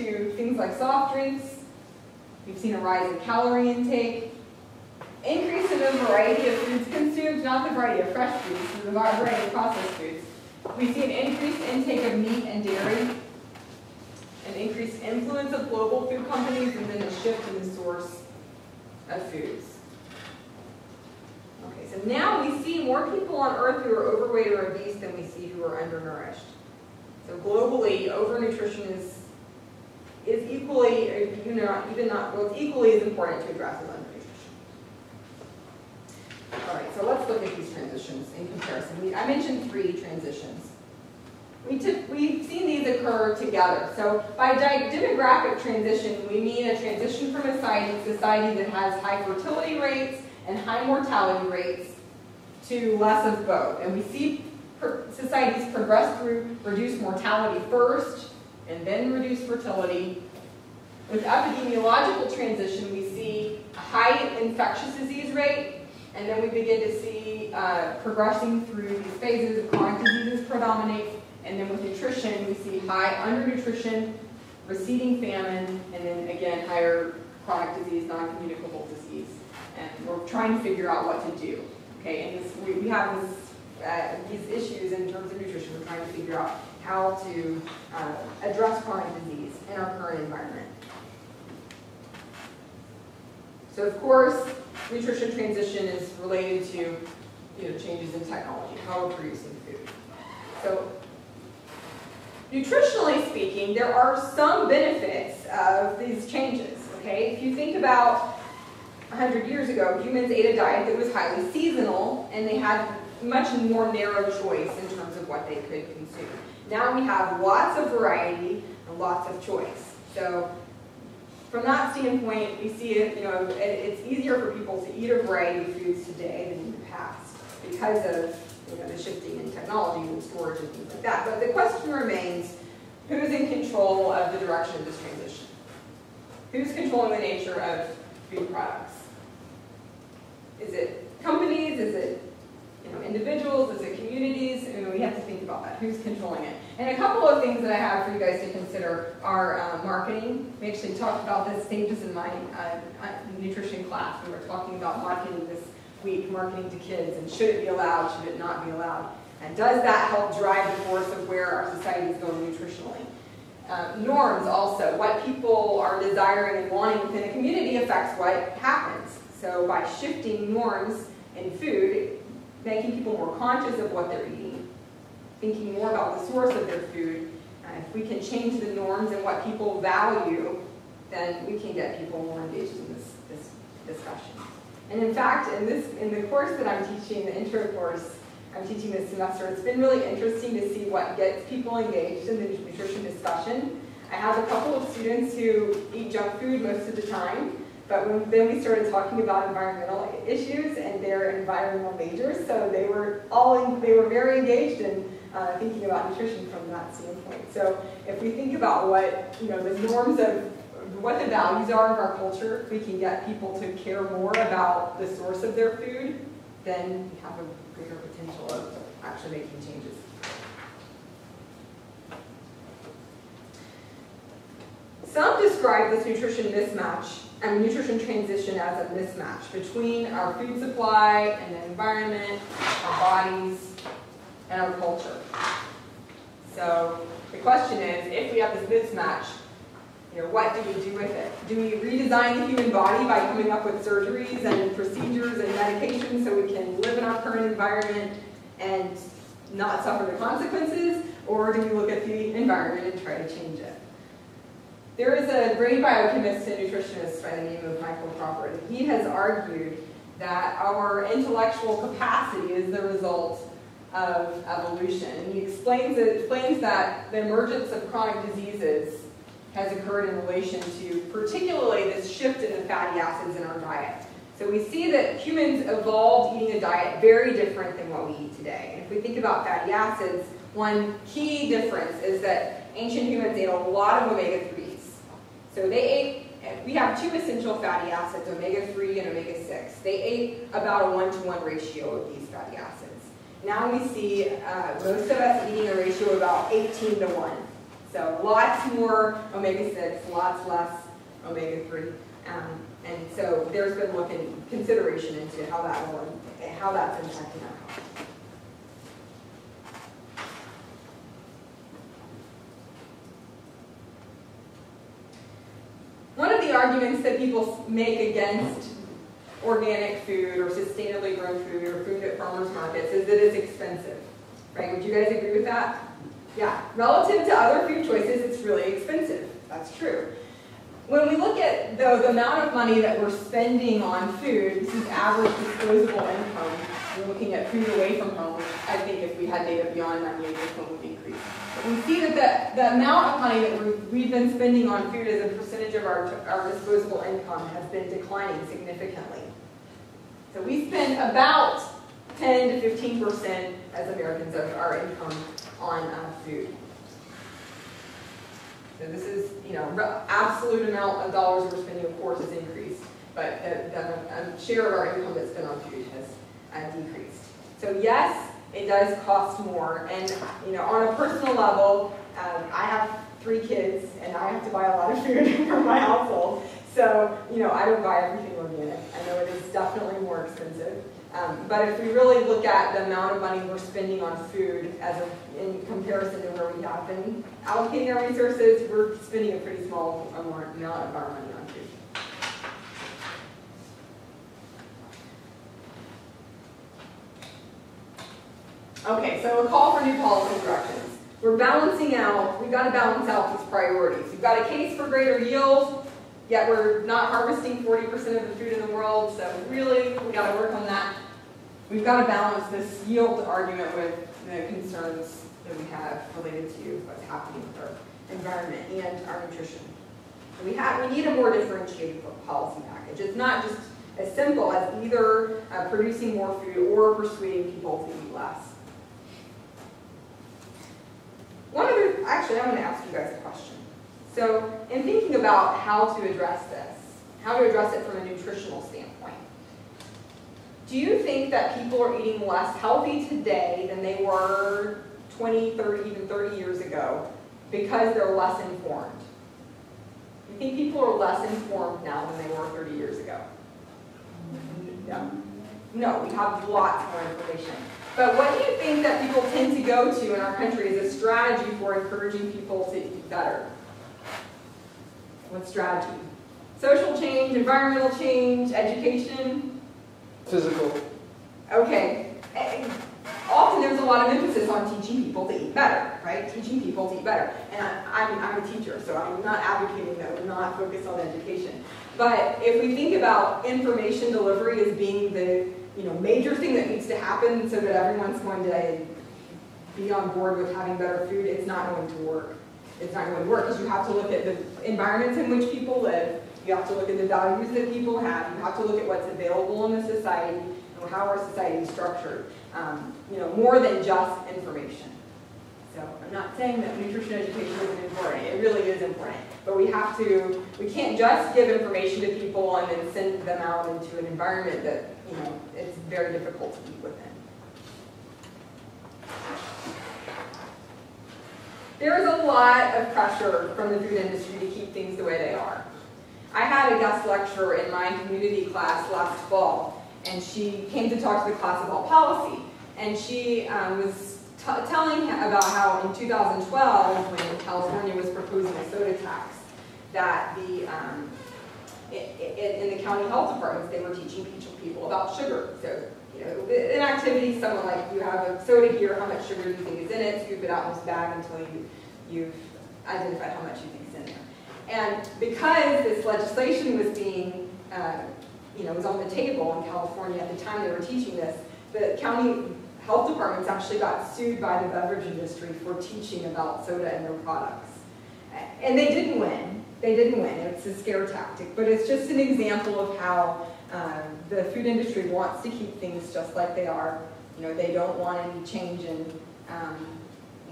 to things like soft drinks. We've seen a rise in calorie intake, increase in the variety of foods consumed, not the variety of fresh foods, but the variety of processed foods. We see an increased intake of meat and dairy, an increased influence of global food companies, and then a shift in the source of foods. Okay, so now we see more people on Earth who are overweight or obese than we see who are undernourished. So globally, overnutrition is equally, it's equally as important to address as undernutrition. All right, so let's look at these transitions in comparison. I mentioned 3 transitions. We've seen these occur together. So by demographic transition, we mean a transition from a society that has high fertility rates and high mortality rates to less of both. And we see societies progress through reduced mortality first and then reduced fertility. With epidemiological transition, we see a high infectious disease rate, and then we begin to see progressing through these phases of chronic diseases predominate. And then with nutrition, we see high undernutrition, receding famine, and then again, higher chronic disease, non-communicable disease. And we're trying to figure out what to do. Okay, and we have these issues in terms of nutrition. We're trying to figure out how to address chronic disease in our current environment. So of course, nutrition transition is related to changes in technology, how we're producing food. So nutritionally speaking, there are some benefits of these changes. Okay, if you think about 100 years ago, humans ate a diet that was highly seasonal, and they had much more narrow choice in terms of what they could consume. Now we have lots of variety and lots of choice. So from that standpoint, we see it's easier for people to eat a variety of foods today than in the past because of the shifting in technology and storage and things like that. But the question remains, who's in control of the direction of this transition? Who's controlling the nature of food products? Is it companies? Is it individuals? Is it communities? We have to think about that. Who's controlling it? And a couple of things that I have for you guys to consider are marketing. We actually talked about this stages in my nutrition class. We were talking about marketing this week, marketing to kids, and should it be allowed, should it not be allowed? And does that help drive the force of where our society is going nutritionally? Norms also, what people are desiring and wanting within a community affects what happens. So by shifting norms in food, making people more conscious of what they're eating, thinking more about the source of their food, if we can change the norms and what people value, then we can get people more engaged in this discussion. And in fact, in the course that I'm teaching, the intro course I'm teaching this semester, it's been really interesting to see what gets people engaged in the nutrition discussion. I have a couple of students who eat junk food most of the time, but then we started talking about environmental issues, and they're environmental majors, so they were very engaged in thinking about nutrition from that standpoint. So if we think about what the norms of what the values are of our culture, we can get people to care more about the source of their food, then we have a greater potential of actually making changes. Some describe this nutrition transition as a mismatch between our food supply and the environment, our bodies, and our culture. So the question is, if we have this mismatch, what do we do with it? Do we redesign the human body by coming up with surgeries and procedures and medications so we can live in our current environment and not suffer the consequences? Or do we look at the environment and try to change it? There is a brain biochemist and nutritionist by the name of Michael Crawford. He has argued that our intellectual capacity is the result of evolution. And he explains that the emergence of chronic diseases has occurred in relation to particularly this shift in the fatty acids in our diet. So we see that humans evolved eating a diet very different than what we eat today. And if we think about fatty acids, one key difference is that ancient humans ate a lot of omega-3s. So we have 2 essential fatty acids, omega-3 and omega-6. They ate about a 1-to-1 ratio of these fatty acids. Now we see most of us eating a ratio of about 18-to-1. So lots more omega-6, lots less omega-3. And so there's been consideration into how that's impacting our health. One of the arguments that people make against organic food or sustainably grown food or food at farmers markets is that it's expensive, right? Would you guys agree with that? Yeah, relative to other food choices, it's really expensive. That's true. When we look at, though, the amount of money that we're spending on food, this is average disposable income. We're looking at food away from home, which I think if we had data beyond 98 income would increase. But we see that the amount of money that we've been spending on food as a percentage of our disposable income has been declining significantly. So we spend about 10 to 15% as Americans of our income on food. So this is, absolute amount of dollars we're spending, of course, has increased, but the share of our income that's spent on food has decreased. So yes, it does cost more, and on a personal level, I have 3 kids, and I have to buy a lot of food for my household. So I don't buy everything organic. I know it is definitely more expensive. But if we really look at the amount of money we're spending on food in comparison to where we have been allocating our resources, we're spending a pretty small amount of our money on food. Okay, so a call for new policy directions. We've got to balance out these priorities. We've got a case for greater yield, yet we're not harvesting 40% of the food in the world, so really, we got to work on that. We've got to balance this yield argument with the concerns that we have related to what's happening with our environment and our nutrition. We need a more differentiated policy package. It's not just as simple as either producing more food or persuading people to eat less. Actually, I'm going to ask you guys a question. So, in thinking about how to address this, how to address it from a nutritional standpoint, do you think that people are eating less healthy today than they were 20, 30, even 30 years ago because they're less informed? Do you think people are less informed now than they were 30 years ago? No, we have lots more information. But what do you think that people tend to go to in our country as a strategy for encouraging people to eat better? What strategy? Social change, environmental change, education? Physical. Okay. Often there's a lot of emphasis on teaching people to eat better, right? Teaching people to eat better. And I'm a teacher, so I'm not advocating that we not focus on education. But if we think about information delivery as being the major thing that needs to happen so that everyone's going to be on board with having better food, it's not going to work. It's not going to work because you have to look at the environments in which people live. You have to look at the values that people have. You have to look at what's available in the society and how our society is structured. More than just information. So I'm not saying that nutrition education isn't important. It really is important. But we can't just give information to people and then send them out into an environment that, it's very difficult to eat within. There is a lot of pressure from the food industry to keep things the way they are. I had a guest lecturer in my community class last fall, and she came to talk to the class about policy. And she was telling about how in 2012, when California was proposing a soda tax, that in the county health departments, they were teaching people about sugar. So, an activity, someone like, you have a soda here, how much sugar do you think is in it? Scoop it out in this bag until you've identified how much you think is in there. And because this legislation was being, was on the table in California at the time they were teaching this, the county health departments actually got sued by the beverage industry for teaching about soda and their products. And they didn't win. They didn't win. It's a scare tactic. But it's just an example of how the food industry wants to keep things just like they are. They don't want any change in,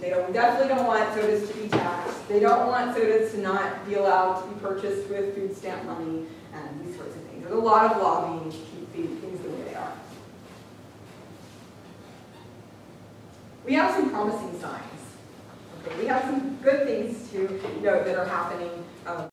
they definitely don't want sodas to be taxed. They don't want sodas to not be allowed to be purchased with food stamp money and these sorts of things. There's a lot of lobbying to keep things the way they are. We have some promising signs. Okay, we have some good things to note that are happening.